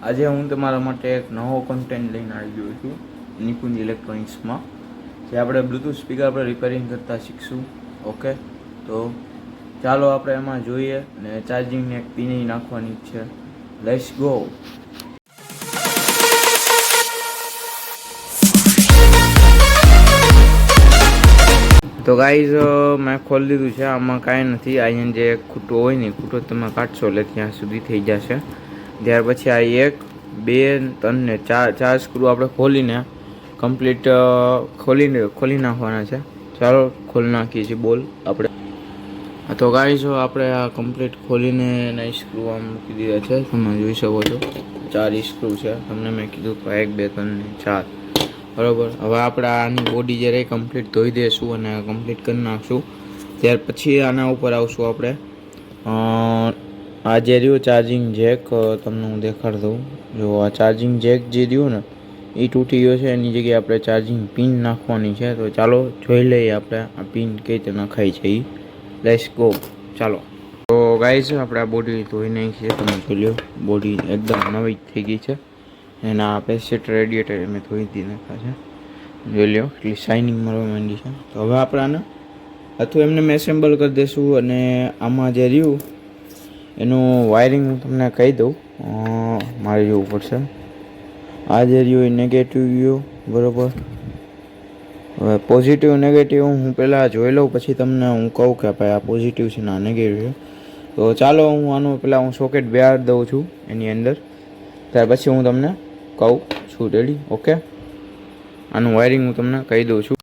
આજે હું તમારા માટે એક નવો કન્ટેન્ટ લઈને આવી ગયો છું નિકુંજ ઇલેક્ટ્રોનિક્સમાં, જે આપણે બ્લૂટૂથ સ્પીકર પર રિપેરિંગ કરતાં શીખશું. ઓકે, તો ચાલો આપણે એમાં જોઈએ. અને ચાર્જિંગને એક પિન નાખવાની છે. Let's go. તો ગાઈઝ, મેં ખોલી દીધું છે. આમાં કાંઈ નથી. અહીંયા જે ખૂટો હોય ને ખૂટો તમે કાઢશો એટલે ત્યાં સુધી થઈ જશે. ત્યાર પછી આ 1, 2, 3 ને 4 સ્ક્રૂ આપણે ખોલીને કમ્પ્લીટ ખોલી નાખવાના છે. ચાલો ખોલી નાખીએ છીએ બોલ આપણે. તો ગાઈઝ, આપણે આ કમ્પ્લીટ ખોલીને એના સ્ક્રૂ આમ મૂકી દીધા છે. તમે જોઈ શકો છો 4 સ્ક્રૂ છે. તમને મેં કીધું કે 1, 2, 3 ને 4, બરાબર. હવે આપણે આની બોડી જે રહી કમ્પ્લીટ ધોઈ દઈશું અને કમ્પ્લીટ કરી નાખશું. ત્યાર પછી આના ઉપર આવશું આપણે. આ જે રહ્યું ચાર્જિંગ જેક, તમને હું દેખાડી દઉં. જો આ ચાર્જિંગ જેક જે રહ્યું ને એ તૂટી ગયો છે. એની જગ્યાએ આપણે ચાર્જિંગ પિન નાખવાની છે. તો ચાલો જોઈ લઈએ આપણે આ પિન કઈ રીતે નખાય છે એ. Let's go. ચાલો. તો ગાઈઝ, આપણે આ બોડી ધોઈ નાખી છે. તમે જોઈ લો, બોડી એકદમ નવી થઈ ગઈ છે. એના પેસેટ રેડિએટર મેં ધોઈ નાખ્યા છે. જોઈ લો એટલી શાઇનિંગ મારવા માંડી છે. તો હવે આપણે આને અથવા એમને મેં એસેમ્બલ કરી દઈશું. અને આમાં જે રહ્યું એનું વાયરિંગ હું તમને કહી દઉં. મારે જોવું પડશે. આ જે રહ્યું એ નેગેટિવ રહ્યું, બરાબર. હવે પોઝિટિવ નેગેટિવ હું પહેલાં જોઈ લઉં, પછી તમને હું કહું કે ભાઈ આ પોઝિટિવ છે ને આ નેગેટિવ છે. તો ચાલો હું આનું પહેલાં હું સોકેટ બેહાડી દઉં છું એની અંદર. ત્યાર પછી હું તમને કહું છું. રેડી? ઓકે, આનું વાયરિંગ હું તમને કહી દઉં છું.